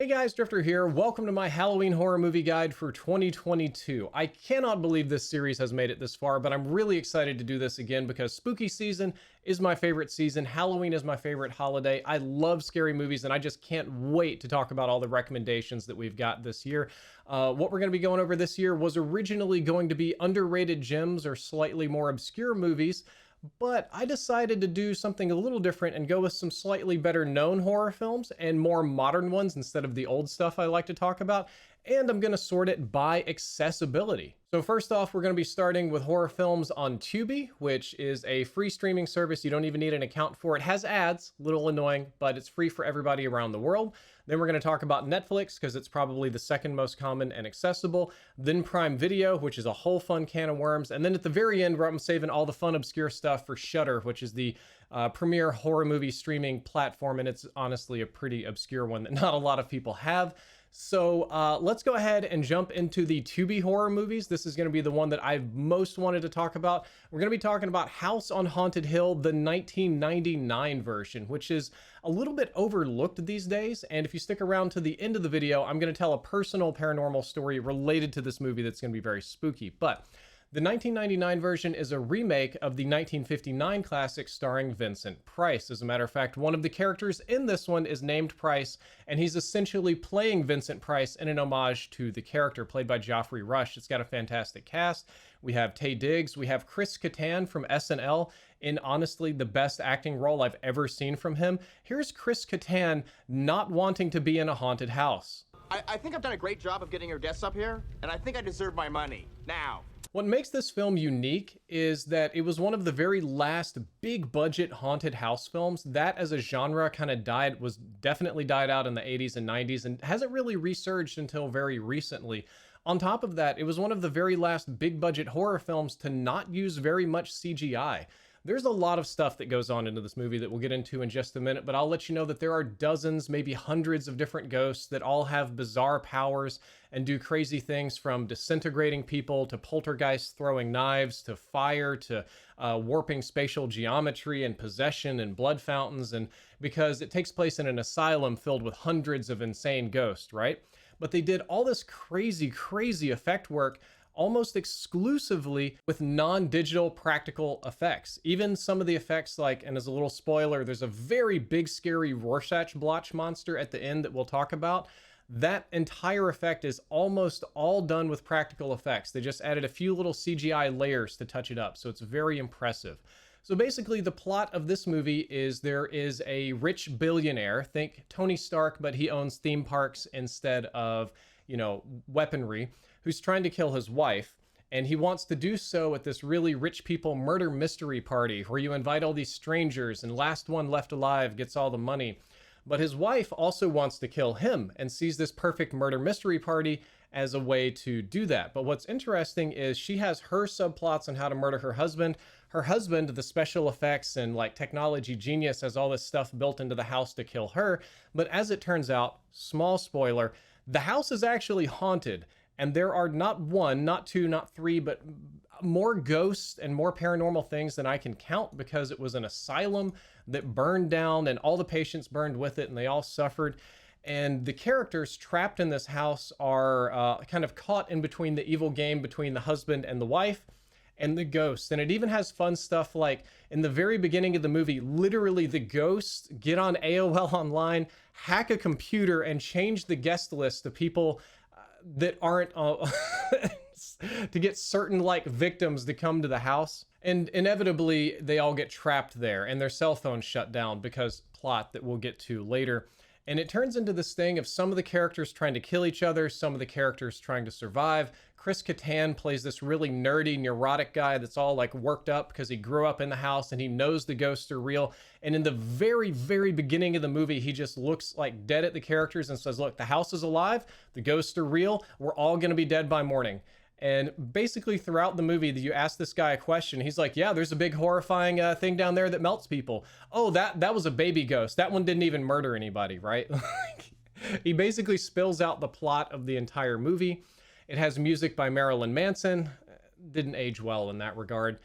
Hey guys, Drifter here. Welcome to my Halloween horror movie guide for 2022. I cannot believe this series has made it this far, but I'm really excited to do this again because spooky season is my favorite season. Halloween is my favorite holiday. I love scary movies and I just can't wait to talk about all the recommendations that we've got this year. What we're going to be going over this year was originally going to be underrated gems or slightly more obscure movies, but I decided to do something a little different and go with some slightly better known horror films and more modern ones instead of the old stuff I like to talk about. And I'm going to sort it by accessibility. So first off, we're going to be starting with horror films on Tubi, which is a free streaming service. You don't even need an account for it. It has ads, little annoying, but it's free for everybody around the world. Then we're going to talk about Netflix because it's probably the second most common and accessible. Then Prime Video, which is a whole fun can of worms. And then at the very end, where I'm saving all the fun, obscure stuff for Shudder, which is the premier horror movie streaming platform. And it's honestly a pretty obscure one that not a lot of people have. So let's go ahead and jump into the Tubi horror movies. This is going to be the one that I've most wanted to talk about. We're going to be talking about House on Haunted Hill, the 1999 version, which is a little bit overlooked these days. And if you stick around to the end of the video, I'm going to tell a personal paranormal story related to this movie that's going to be very spooky. But the 1999 version is a remake of the 1959 classic starring Vincent Price. As a matter of fact, one of the characters in this one is named Price, and he's essentially playing Vincent Price in an homage to the character played by Geoffrey Rush. It's got a fantastic cast. We have Taye Diggs, we have Chris Kattan from SNL in honestly the best acting role I've ever seen from him. Here's Chris Kattan not wanting to be in a haunted house. I think I've done a great job of getting your guests up here, and I think I deserve my money. Now. What makes this film unique is that it was one of the very last big budget haunted house films that as a genre kind of definitely died out in the 80s and 90s and hasn't really resurged until very recently. On top of that, it was one of the very last big budget horror films to not use very much CGI. There's a lot of stuff that goes on into this movie that we'll get into in just a minute, but I'll let you know that there are dozens, maybe hundreds of different ghosts that all have bizarre powers and do crazy things, from disintegrating people to poltergeists throwing knives to fire to warping spatial geometry and possession and blood fountains, and because it takes place in an asylum filled with hundreds of insane ghosts, right? But they did all this crazy effect work almost exclusively with non-digital practical effects. Even some of the effects, like, and as a little spoiler, there's a very big scary Rorschach blotch monster at the end that we'll talk about. That entire effect is almost all done with practical effects. They just added a few little CGI layers to touch it up, so it's very impressive. So basically the plot of this movie is there is a rich billionaire, think Tony Stark, but he owns theme parks instead of, weaponry, who's trying to kill his wife, and he wants to do so at this really rich people murder mystery party where you invite all these strangers and last one left alive gets all the money. But his wife also wants to kill him and sees this perfect murder mystery party as a way to do that. But what's interesting is she has her subplots on how to murder her husband. Her husband, the special effects and like technology genius, has all this stuff built into the house to kill her. But as it turns out, small spoiler, the house is actually haunted. And there are not one, not two, not three, but more ghosts and more paranormal things than I can count, because it was an asylum that burned down and all the patients burned with it and they all suffered. And the characters trapped in this house are kind of caught in between the evil game between the husband and the wife and the ghosts. And it even has fun stuff like in the very beginning of the movie, literally the ghosts get on AOL online, hack a computer, and change the guest list to people that aren't to get certain like victims to come to the house, and inevitably they all get trapped there and their cell phones shut down because plot that we'll get to later. And it turns into this thing of some of the characters trying to kill each other, some of the characters trying to survive. Chris Kattan plays this really nerdy, neurotic guy that's all like worked up because he grew up in the house and he knows the ghosts are real. And in the very beginning of the movie, he just looks like dead at the characters and says, look, the house is alive, the ghosts are real, we're all gonna be dead by morning. And basically throughout the movie, you ask this guy a question, he's like, yeah, there's a big horrifying thing down there that melts people. Oh, that was a baby ghost. That one didn't even murder anybody, right? He basically spills out the plot of the entire movie. It has music by Marilyn Manson. Didn't age well in that regard.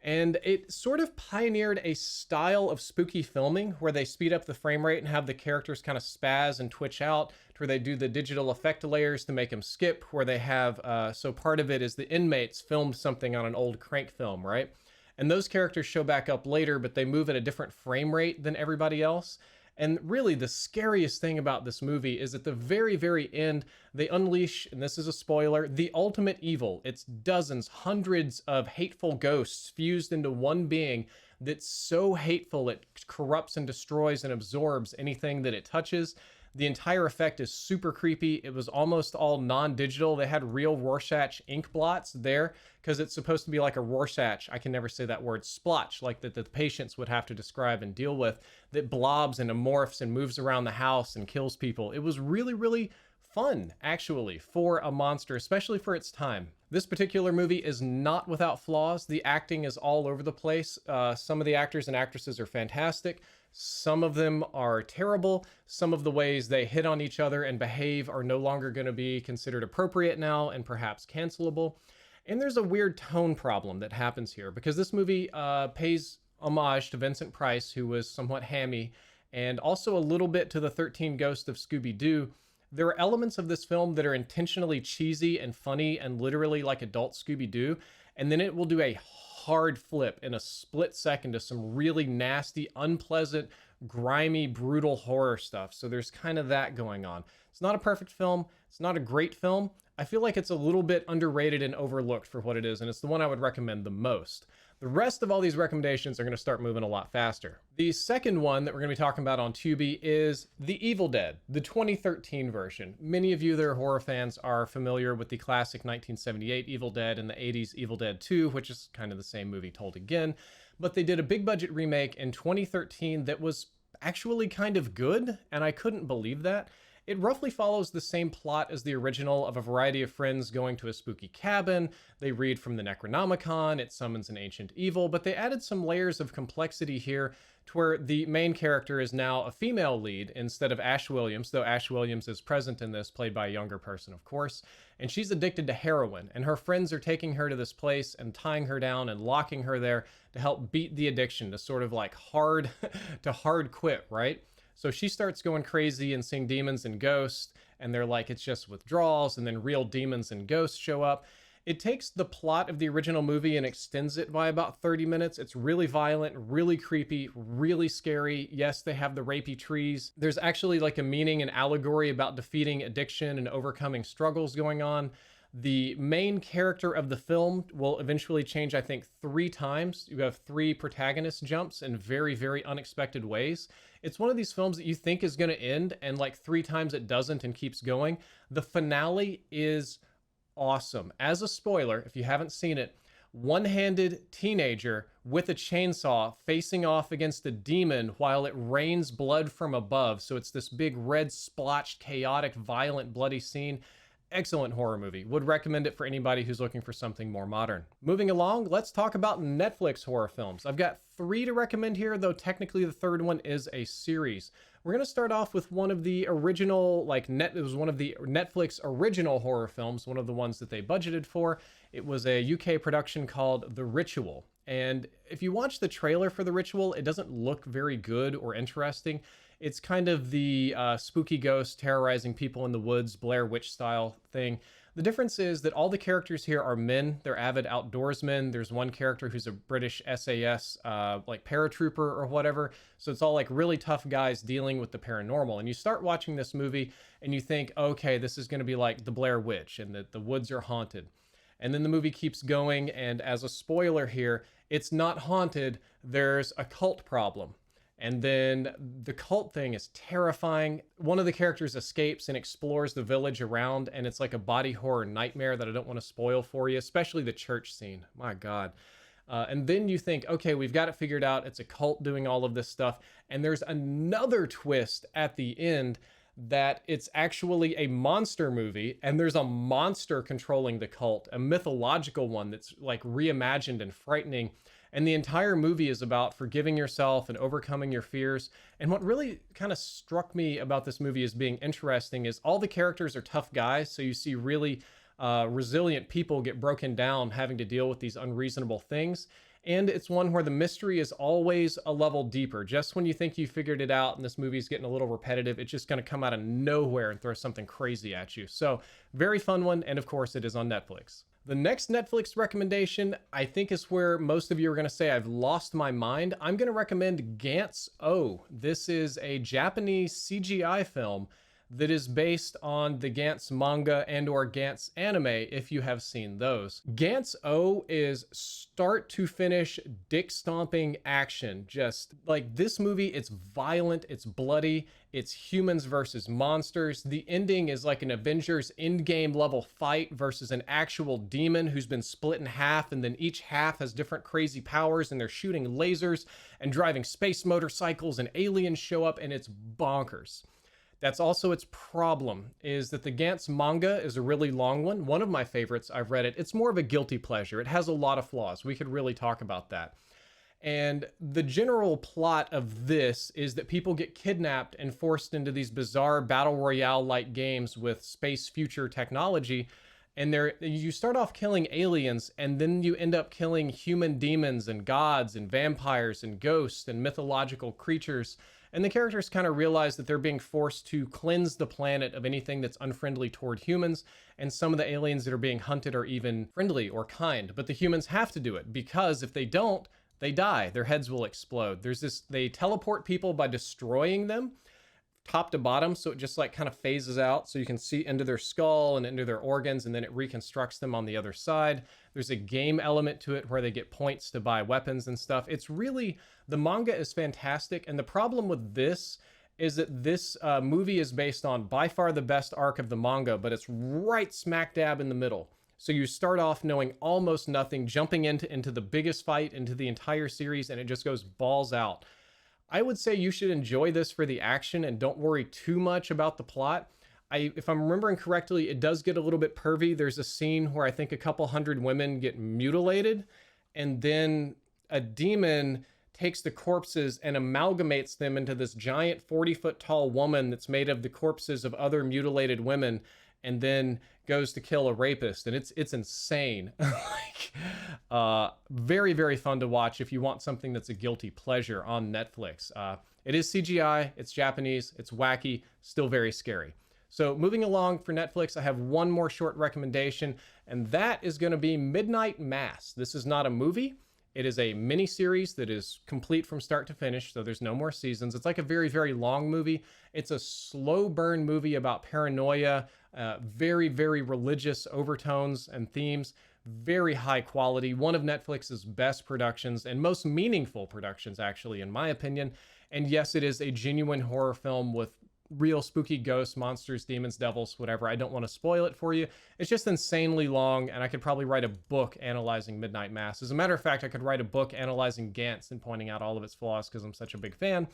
And it sort of pioneered a style of spooky filming where they speed up the frame rate and have the characters kind of spaz and twitch out, to where they do the digital effect layers to make them skip, where they have, so part of it is the inmates filmed something on an old crank film, right? And those characters show back up later, but they move at a different frame rate than everybody else. And really, the scariest thing about this movie is at the very, very end, they unleash, and this is a spoiler, the ultimate evil. It's dozens, hundreds of hateful ghosts fused into one being that's so hateful it corrupts and destroys and absorbs anything that it touches. The entire effect is super creepy. It was almost all non-digital. They had real Rorschach ink blots there because it's supposed to be like a Rorschach, I can never say that word, splotch, like that the patients would have to describe and deal with, that blobs and amorphs and moves around the house and kills people. It was really, really fun, actually, for a monster, especially for its time. This particular movie is not without flaws. The acting is all over the place. Some of the actors and actresses are fantastic. Some of them are terrible. Some of the ways they hit on each other and behave are no longer going to be considered appropriate now and perhaps cancelable. And there's a weird tone problem that happens here because this movie pays homage to Vincent Price, who was somewhat hammy, and also a little bit to the 13 Ghosts of Scooby-Doo. There are elements of this film that are intentionally cheesy and funny and literally like adult Scooby-Doo, and then it will do a hard flip in a split second to some really nasty, unpleasant, grimy, brutal horror stuff. So there's kind of that going on. It's not a perfect film. It's not a great film. I feel like it's a little bit underrated and overlooked for what it is, and it's the one I would recommend the most. The rest of all these recommendations are going to start moving a lot faster. The second one that we're going to be talking about on Tubi is The Evil Dead, the 2013 version. Many of you that are horror fans are familiar with the classic 1978 Evil Dead and the 80s Evil Dead 2, which is kind of the same movie told again. But they did a big budget remake in 2013 that was actually kind of good, and I couldn't believe that. It roughly follows the same plot as the original of a variety of friends going to a spooky cabin. They read from the Necronomicon, it summons an ancient evil, but they added some layers of complexity here to where the main character is now a female lead instead of Ash Williams, though Ash Williams is present in this, played by a younger person, of course. And she's addicted to heroin, and her friends are taking her to this place and tying her down and locking her there to help beat the addiction, to sort of like hard quit, right? So she starts going crazy and seeing demons and ghosts, and they're like, it's just withdrawals, and then real demons and ghosts show up. It takes the plot of the original movie and extends it by about 30 minutes. It's really violent, really creepy, really scary. Yes, they have the rapey trees. There's actually like a meaning and allegory about defeating addiction and overcoming struggles going on. The main character of the film will eventually change, I think, 3 times. You have 3 protagonist jumps in very, very unexpected ways. It's one of these films that you think is going to end, and like 3 times it doesn't and keeps going. The finale is awesome. As a spoiler, if you haven't seen it, one-handed teenager with a chainsaw facing off against a demon while it rains blood from above. So it's this big red splotched, chaotic, violent, bloody scene. Excellent horror movie. Would recommend it for anybody who's looking for something more modern. Moving along, let's talk about Netflix horror films. I've got 3 to recommend here, though technically the third one is a series. We're going to start off with one of the original, it was one of the Netflix original horror films, one of the ones that they budgeted for. It was a UK production called The Ritual. And if you watch the trailer for The Ritual, it doesn't look very good or interesting. It's kind of the spooky ghost terrorizing people in the woods, Blair Witch style thing. The difference is that all the characters here are men. They're avid outdoorsmen. There's one character who's a British SAS, like paratrooper or whatever. So it's all like really tough guys dealing with the paranormal. And you start watching this movie and you think, okay, this is going to be like the Blair Witch and that the woods are haunted. And then the movie keeps going. And as a spoiler here, it's not haunted. There's a cult problem. And then the cult thing is terrifying. One of the characters escapes and explores the village around, and it's like a body horror nightmare that I don't want to spoil for you, especially the church scene. My God. And then you think, okay, we've got it figured out. It's a cult doing all of this stuff. And there's another twist at the end that it's actually a monster movie, and there's a monster controlling the cult, a mythological one that's like reimagined and frightening. And the entire movie is about forgiving yourself and overcoming your fears. And what really kind of struck me about this movie as being interesting is all the characters are tough guys. So you see really resilient people get broken down having to deal with these unreasonable things. And it's one where the mystery is always a level deeper. Just when you think you figured it out and this movie's getting a little repetitive, it's just going to come out of nowhere and throw something crazy at you. So, very fun one. And of course, it is on Netflix. The next Netflix recommendation, I think, is where most of you are going to say I've lost my mind. I'm going to recommend Gantz O. This is a Japanese CGI film that is based on the Gantz manga and or Gantz anime, if you have seen those. Gantz O is start to finish dick stomping action. Just like this movie, it's violent, it's bloody, it's humans versus monsters. The ending is like an Avengers Endgame level fight versus an actual demon who's been split in half, and then each half has different crazy powers, and they're shooting lasers and driving space motorcycles, and aliens show up, and it's bonkers. That's also its problem, is that the Gantz manga is a really long one. One of my favorites, I've read it. It's more of a guilty pleasure. It has a lot of flaws. We could really talk about that. And the general plot of this is that people get kidnapped and forced into these bizarre battle royale-like games with space future technology. And you start off killing aliens, and then you end up killing human demons and gods and vampires and ghosts and mythological creatures. And the characters kind of realize that they're being forced to cleanse the planet of anything that's unfriendly toward humans. And some of the aliens that are being hunted are even friendly or kind. But the humans have to do it, because if they don't, they die. Their heads will explode. They teleport people by destroying them top to bottom, so it just like kind of phases out, so you can see into their skull and into their organs, and then it reconstructs them on the other side. There's a game element to it where they get points to buy weapons and stuff. It's really, the manga is fantastic, and the problem with this is that this movie is based on by far the best arc of the manga, but it's right smack dab in the middle. So you start off knowing almost nothing, jumping into the biggest fight into the entire series, and it just goes balls out. I would say you should enjoy this for the action and don't worry too much about the plot. If I'm remembering correctly, it does get a little bit pervy. There's a scene where I think a couple hundred women get mutilated, and then a demon takes the corpses and amalgamates them into this giant 40-foot tall woman that's made of the corpses of other mutilated women, and then goes to kill a rapist. And it's insane. Very, very fun to watch if you want something that's a guilty pleasure on Netflix. It is CGI, it's Japanese, it's wacky, still very scary. So moving along for Netflix, I have one more short recommendation, and that is going to be Midnight Mass. This is not a movie. It is a mini-series that is complete from start to finish, so there's no more seasons. It's like a very, very long movie. It's a slow burn movie about paranoia, very, very religious overtones and themes, very high quality, one of Netflix's best productions and most meaningful productions, actually, in my opinion. And yes, it is a genuine horror film with real spooky ghosts, monsters, demons, devils, whatever. I don't want to spoil it for you. It's just insanely long, and I could probably write a book analyzing Midnight Mass. As a matter of fact, I could write a book analyzing Gantz and pointing out all of its flaws because I'm such a big fan.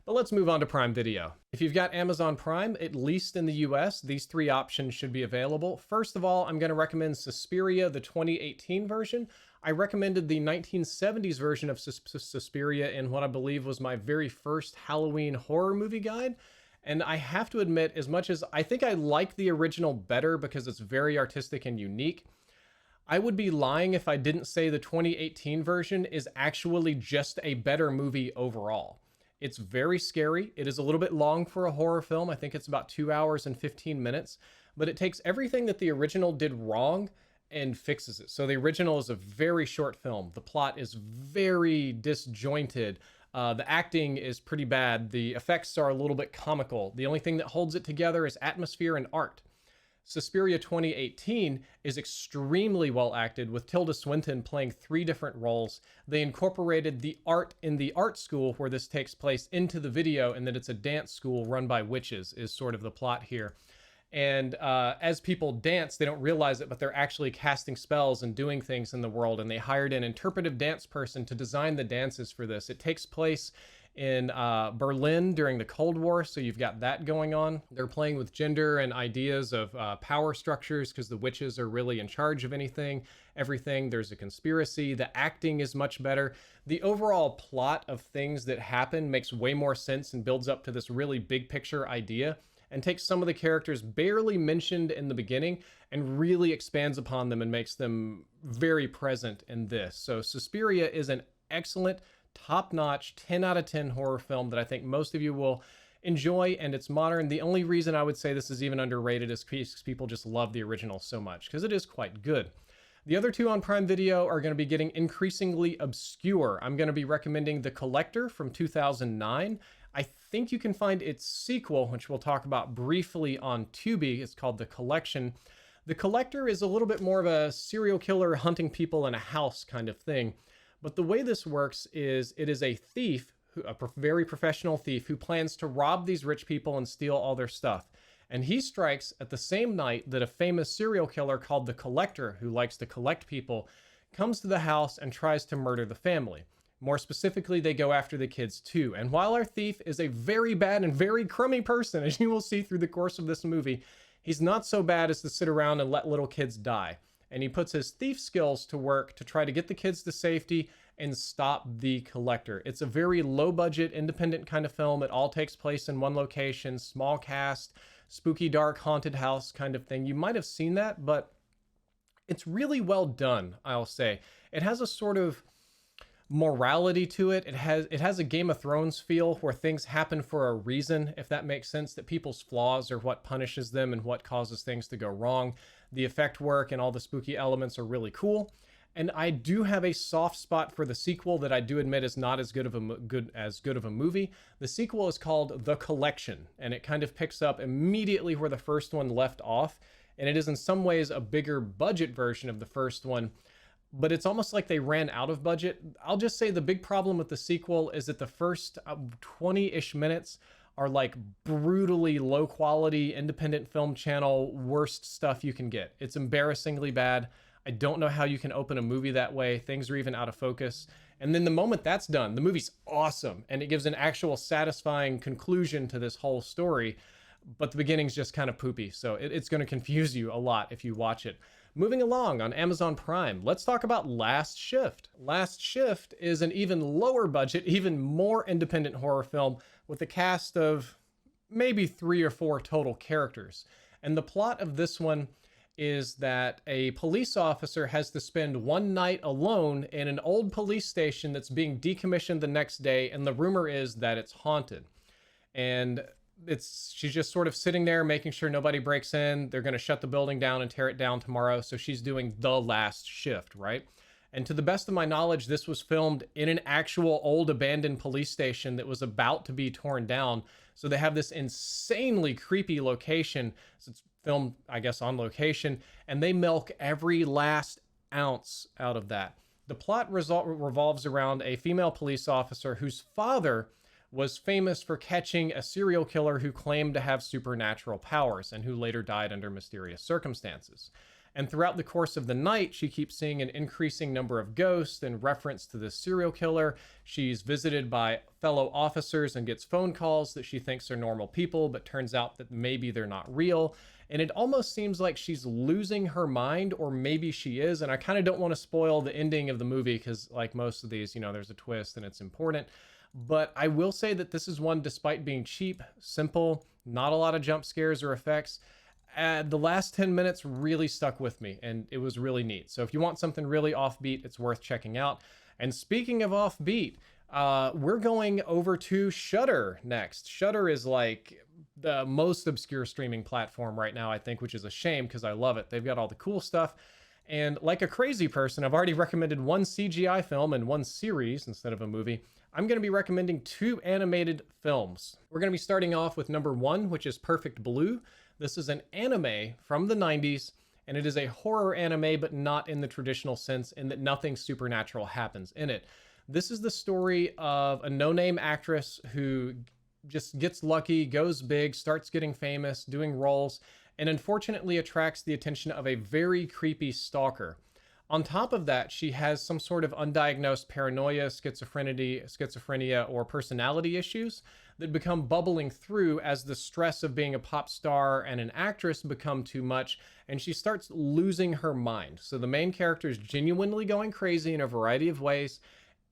But let's move on to Prime Video. If you've got Amazon Prime, at least in the US, these three options should be available. First of all, I'm going to recommend Suspiria, the 2018 version. I recommended the 1970s version of Suspiria in what I believe was my very first Halloween horror movie guide. And I have to admit, as much as I think I like the original better because it's very artistic and unique, I would be lying if I didn't say the 2018 version is actually just a better movie overall. It's very scary. It is a little bit long for a horror film. I think it's about 2 hours and 15 minutes, but it takes everything that the original did wrong and fixes it. So the original is a very short film. The plot is very disjointed. The acting is pretty bad. The effects are a little bit comical. The only thing that holds it together is atmosphere and art. Suspiria 2018 is extremely well acted, with Tilda Swinton playing 3 different roles. They incorporated the art in the art school where this takes place into the video, and that it's a dance school run by witches is sort of the plot here. And as people dance, they don't realize it, but they're actually casting spells and doing things in the world. And they hired an interpretive dance person to design the dances for this. It takes place in Berlin during the Cold War, so you've got that going on. They're playing with gender and ideas of power structures because the witches are really in charge of everything. There's a conspiracy. The acting is much better. The overall plot of things that happen makes way more sense and builds up to this really big picture idea. and takes some of the characters barely mentioned in the beginning and really expands upon them and makes them very present in this. So Suspiria is an excellent, top-notch, 10 out of 10 horror film that I think most of you will enjoy, and it's modern. The only reason I would say this is even underrated is because people just love the original so much, because it is quite good. The other two on Prime Video are going to be getting increasingly obscure. I'm going to be recommending The Collector from 2009. I think you can find its sequel, which we'll talk about briefly, on Tubi. It's called The Collection. The Collector is a little bit more of a serial killer hunting people in a house kind of thing. But the way this works is it is a thief, a very professional thief, who plans to rob these rich people and steal all their stuff. And he strikes at the same night that a famous serial killer called the Collector, who likes to collect people, comes to the house and tries to murder the family. More specifically, they go after the kids too. And while our thief is a very bad and very crummy person, as you will see through the course of this movie, he's not so bad as to sit around and let little kids die. And he puts his thief skills to work to try to get the kids to safety and stop the Collector. It's a very low budget, independent kind of film. It all takes place in one location, small cast, spooky, dark, haunted house kind of thing. You might have seen that, but it's really well done, I'll say. It has a sort of morality to it. It has a Game of Thrones feel where things happen for a reason, if that makes sense, that people's flaws are what punishes them and what causes things to go wrong. The effect work and all the spooky elements are really cool. And I do have a soft spot for the sequel that I do admit is not as good of a movie. The sequel is called The Collection, and it kind of picks up immediately where the first one left off. And it is in some ways a bigger budget version of the first one, but it's almost like they ran out of budget. I'll just say the big problem with the sequel is that the first 20-ish minutes are like brutally low quality, independent film channel, worst stuff you can get. It's embarrassingly bad. I don't know how you can open a movie that way. Things are even out of focus. And then the moment that's done, the movie's awesome. And it gives an actual satisfying conclusion to this whole story. But the beginning's just kind of poopy. So it's going to confuse you a lot if you watch it. Moving along on Amazon Prime, let's talk about Last Shift. Last Shift is an even lower budget, even more independent horror film with a cast of maybe 3 or 4 total characters. And the plot of this one is that a police officer has to spend one night alone in an old police station that's being decommissioned the next day, and the rumor is that it's haunted. And she's just sort of sitting there making sure nobody breaks in. They're going to shut the building down and tear it down tomorrow, so she's doing the last shift, right? And to the best of my knowledge, this was filmed in an actual old abandoned police station that was about to be torn down. So they have this insanely creepy location. So it's filmed, I guess, on location, and they milk every last ounce out of that. The plot revolves around a female police officer whose father was famous for catching a serial killer who claimed to have supernatural powers and who later died under mysterious circumstances. And throughout the course of the night, she keeps seeing an increasing number of ghosts in reference to this serial killer. She's visited by fellow officers and gets phone calls that she thinks are normal people, but turns out that maybe they're not real. And it almost seems like she's losing her mind, or maybe she is. And I kind of don't want to spoil the ending of the movie because, like most of these, there's a twist and it's important. But I will say that this is one, despite being cheap, simple, not a lot of jump scares or effects, the last 10 minutes really stuck with me, and it was really neat. So if you want something really offbeat, it's worth checking out. And speaking of offbeat, we're going over to Shudder next. Shudder is like the most obscure streaming platform right now, I think, which is a shame because I love it. They've got all the cool stuff. And like a crazy person, I've already recommended one CGI film and one series instead of a movie. I'm going to be recommending 2 animated films. We're going to be starting off with number 1, which is Perfect Blue. This is an anime from the 90s, and it is a horror anime, but not in the traditional sense, in that nothing supernatural happens in it. This is the story of a no-name actress who just gets lucky, goes big, starts getting famous, doing roles, and unfortunately attracts the attention of a very creepy stalker. On top of that, she has some sort of undiagnosed paranoia, schizophrenia, or personality issues that become bubbling through as the stress of being a pop star and an actress become too much, and she starts losing her mind. So the main character is genuinely going crazy in a variety of ways,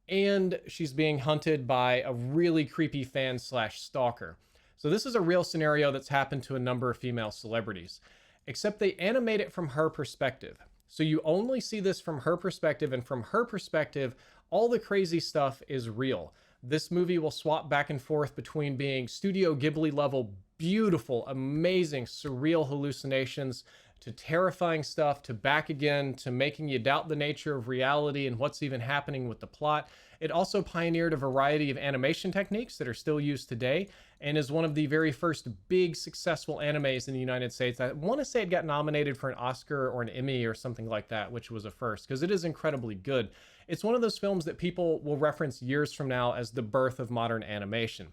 and she's being hunted by a really creepy fan/stalker. So this is a real scenario that's happened to a number of female celebrities, except they animate it from her perspective. So you only see this from her perspective, and from her perspective, all the crazy stuff is real. This movie will swap back and forth between being Studio Ghibli level, beautiful, amazing, surreal hallucinations, to terrifying stuff, to back again, to making you doubt the nature of reality and what's even happening with the plot. It also pioneered a variety of animation techniques that are still used today, and is one of the very first big successful animes in the United States. I want to say it got nominated for an Oscar or an Emmy or something like that, which was a first, because it is incredibly good. It's one of those films that people will reference years from now as the birth of modern animation.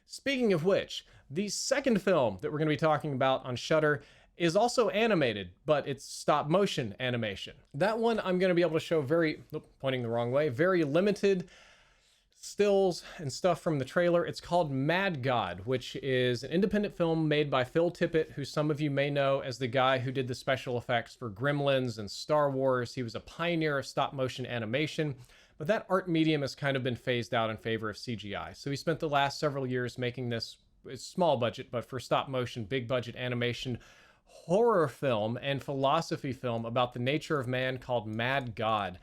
Speaking of which, the second film that we're going to be talking about on Shudder is also animated, but it's stop motion animation. That one I'm going to be able to show pointing the wrong way, very limited stills and stuff from the trailer. It's called Mad God, which is an independent film made by Phil Tippett, who some of you may know as the guy who did the special effects for Gremlins and Star Wars. He was a pioneer of stop motion animation, but that art medium has kind of been phased out in favor of CGI. So he spent the last several years making this small budget, but for stop motion, big budget animation horror film and philosophy film about the nature of man called Mad God.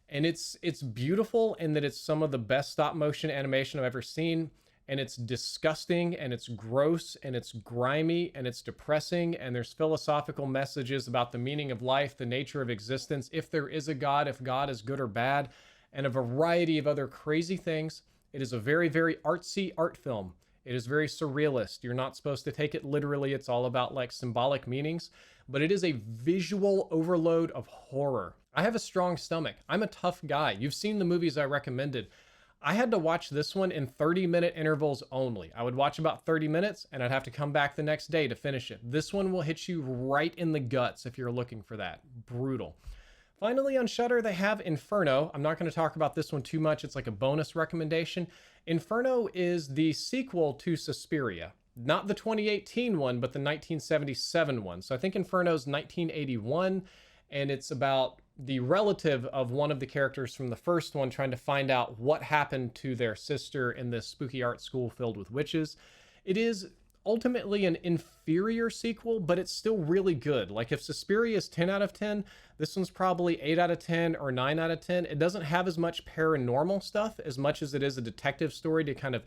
And it's beautiful in that it's some of the best stop motion animation I've ever seen, and it's disgusting and it's gross and it's grimy and it's depressing, and there's philosophical messages about the meaning of life, the nature of existence, if there is a God, if God is good or bad, and a variety of other crazy things. It is a very, very artsy art film. It is very surrealist. You're not supposed to take it literally. It's all about like symbolic meanings, but it is a visual overload of horror. I have a strong stomach. I'm a tough guy. You've seen the movies I recommended. I had to watch this one in 30-minute intervals only. I would watch about 30 minutes and I'd have to come back the next day to finish it. This one will hit you right in the guts if you're looking for that. Brutal. Finally, on Shudder, they have Inferno. I'm not going to talk about this one too much. It's like a bonus recommendation. Inferno is the sequel to Suspiria. Not the 2018 one, but the 1977 one. So I think Inferno's 1981, and it's about the relative of one of the characters from the first one trying to find out what happened to their sister in this spooky art school filled with witches. It is ultimately an inferior sequel, but it's still really good. Like if Suspiria is 10 out of 10, this one's probably 8 out of 10 or 9 out of 10. It doesn't have as much paranormal stuff as much as it is a detective story to kind of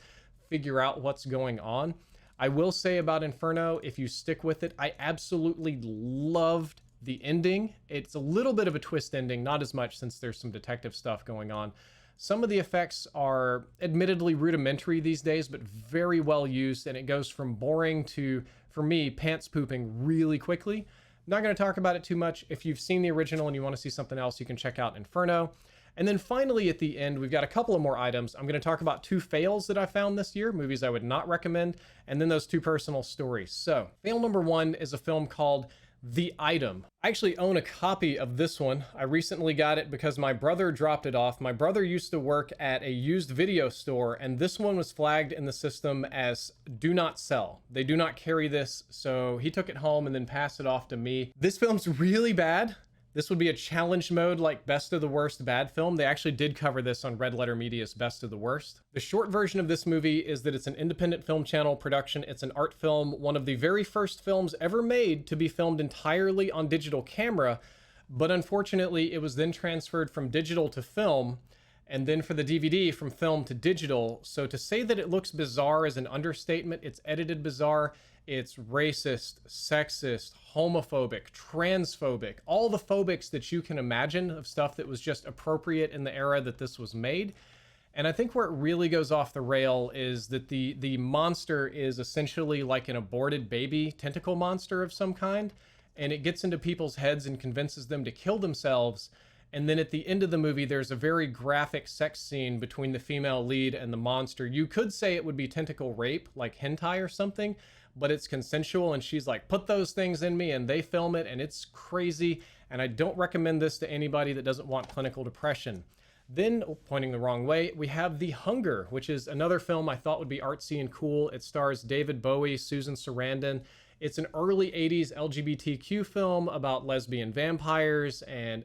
figure out what's going on. I will say about Inferno, if you stick with it, I absolutely loved the ending. It's a little bit of a twist ending, not as much since there's some detective stuff going on. Some of the effects are admittedly rudimentary these days, but very well used, and it goes from boring to, for me, pants pooping really quickly. I'm not going to talk about it too much. If you've seen the original and you want to see something else, you can check out Inferno. And then finally at the end, we've got a couple of more items. I'm going to talk about 2 fails that I found this year, movies I would not recommend, and then those 2 personal stories. So, fail number 1 is a film called The Item. I actually own a copy of this one. I recently got it because my brother dropped it off. My brother used to work at a used video store, and this one was flagged in the system as do not sell. They do not carry this, so he took it home and then passed it off to me. This film's really bad. This would be a challenge mode like Best of the Worst Bad Film. They actually did cover this on Red Letter Media's Best of the Worst. The short version of this movie is that it's an independent film channel production. It's an art film, one of the very first films ever made to be filmed entirely on digital camera, but unfortunately it was then transferred from digital to film, and then for the DVD from film to digital. So to say that it looks bizarre is an understatement. It's edited bizarre. It's racist, sexist, homophobic, transphobic, all the phobics that you can imagine of stuff that was just appropriate in the era that this was made. And I think where it really goes off the rail is that the monster is essentially like an aborted baby tentacle monster of some kind, and it gets into people's heads and convinces them to kill themselves. And then at the end of the movie, there's a very graphic sex scene between the female lead and the monster. You could say it would be tentacle rape, like hentai or something, but it's consensual, and she's like, put those things in me, and they film it, and it's crazy, and I don't recommend this to anybody that doesn't want clinical depression. Then, pointing the wrong way, we have The Hunger, which is another film I thought would be artsy and cool. It stars David Bowie, Susan Sarandon. It's an early 80s LGBTQ film about lesbian vampires, and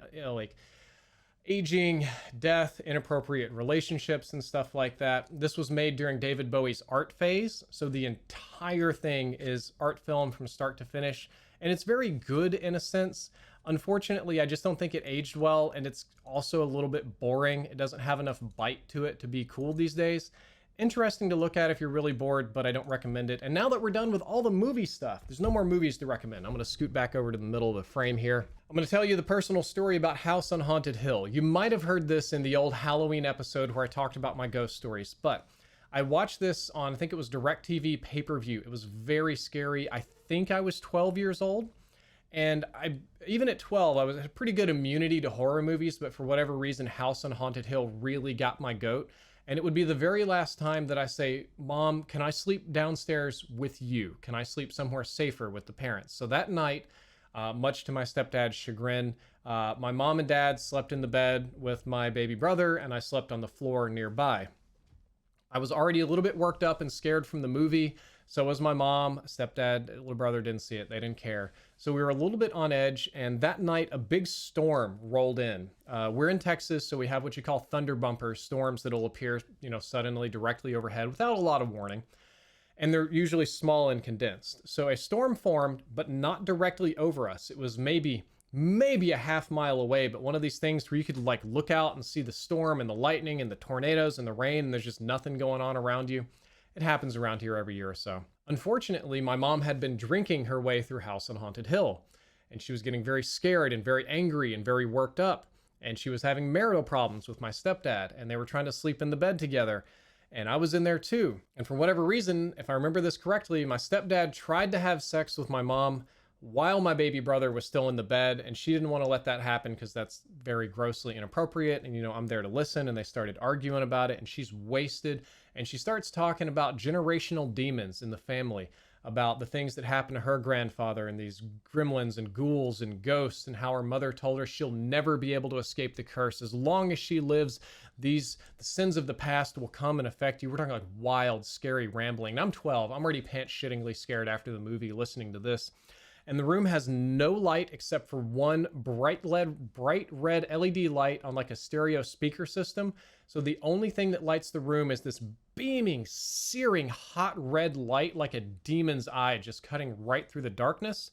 aging, death, inappropriate relationships, and stuff like that. This was made during David Bowie's art phase, so the entire thing is art film from start to finish, and it's very good in a sense. Unfortunately, I just don't think it aged well, and it's also a little bit boring. It doesn't have enough bite to it to be cool these days. Interesting to look at if you're really bored, but I don't recommend it. And now that we're done with all the movie stuff, there's no more movies to recommend. I'm going to scoot back over to the middle of the frame here. I'm going to tell you the personal story about House on Haunted Hill. You might have heard this in the old Halloween episode where I talked about my ghost stories, but I watched this on, I think it was DirecTV pay-per-view. It was very scary. I think I was 12 years old. And even at 12, I had pretty good immunity to horror movies, but for whatever reason, House on Haunted Hill really got my goat. And it would be the very last time that I say, Mom, can I sleep downstairs with you? Can I sleep somewhere safer with the parents? So that night, much to my stepdad's chagrin, my mom and dad slept in the bed with my baby brother, and I slept on the floor nearby. I was already a little bit worked up and scared from the movie. So was my mom, stepdad, little brother didn't see it. They didn't care. So we were a little bit on edge. And that night, a big storm rolled in. We're in Texas, so we have what you call thunder bumpers, storms that'll appear, suddenly directly overhead without a lot of warning. And they're usually small and condensed. So a storm formed, but not directly over us. It was maybe a half mile away, but one of these things where you could like look out and see the storm and the lightning and the tornadoes and the rain, and there's just nothing going on around you. It happens around here every year or so. Unfortunately, my mom had been drinking her way through House on Haunted Hill, and she was getting very scared and very angry and very worked up, and she was having marital problems with my stepdad, and they were trying to sleep in the bed together, and I was in there too. And for whatever reason, if I remember this correctly, my stepdad tried to have sex with my mom while my baby brother was still in the bed, and she didn't want to let that happen because that's very grossly inappropriate. And I'm there to listen, and they started arguing about it, and she's wasted, and she starts talking about generational demons in the family, about the things that happened to her grandfather and these gremlins and ghouls and ghosts, and how her mother told her she'll never be able to escape the curse. As long as she lives, the sins of the past will come and affect you. We're talking like wild, scary rambling. And I'm 12. I'm already pants-shittingly scared after the movie listening to this. And the room has no light except for one bright red LED light on like a stereo speaker system. So the only thing that lights the room is this beaming, searing, hot red light like a demon's eye just cutting right through the darkness.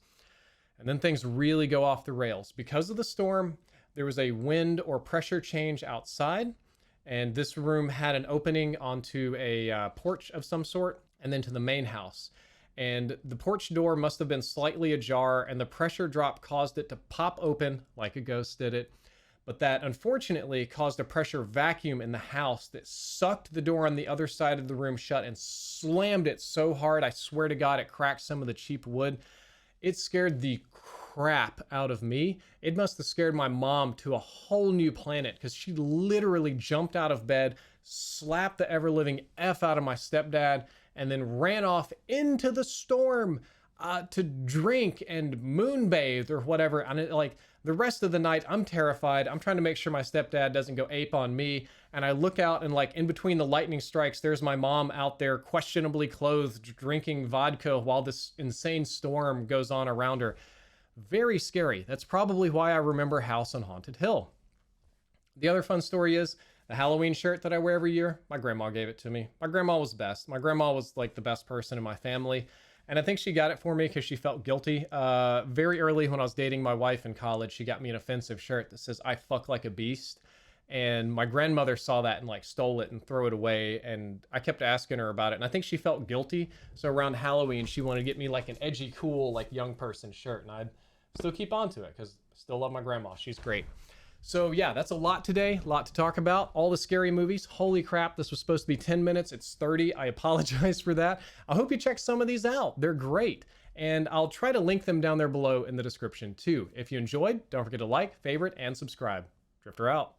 And then things really go off the rails. Because of the storm, there was a wind or pressure change outside. And this room had an opening onto a porch of some sort, and then to the main house. And the porch door must have been slightly ajar, and the pressure drop caused it to pop open like a ghost did it. But that unfortunately caused a pressure vacuum in the house that sucked the door on the other side of the room shut and slammed it so hard, I swear to God, it cracked some of the cheap wood. It scared the crap out of me. It must have scared my mom to a whole new planet, because she literally jumped out of bed, slapped the ever-living F out of my stepdad, and then ran off into the storm to drink and moonbathe or whatever. And like the rest of the night, I'm terrified. I'm trying to make sure my stepdad doesn't go ape on me. And I look out, and like in between the lightning strikes, there's my mom out there questionably clothed, drinking vodka while this insane storm goes on around her. Very scary. That's probably why I remember House on Haunted Hill. The other fun story is the Halloween shirt that I wear every year. My grandma gave it to me. My grandma was best. My grandma was like the best person in my family. And I think she got it for me because she felt guilty. Very early when I was dating my wife in college, she got me an offensive shirt that says, "I fuck like a beast." And my grandmother saw that and like stole it and threw it away. And I kept asking her about it. And I think she felt guilty. So around Halloween, she wanted to get me like an edgy, cool, like young person shirt. And I'd still keep on to it because I still love my grandma. She's great. So yeah, that's a lot today, a lot to talk about. All the scary movies. Holy crap, this was supposed to be 10 minutes. It's 30. I apologize for that. I hope you check some of these out. They're great. And I'll try to link them down there below in the description too. If you enjoyed, don't forget to like, favorite, and subscribe. Drifter out.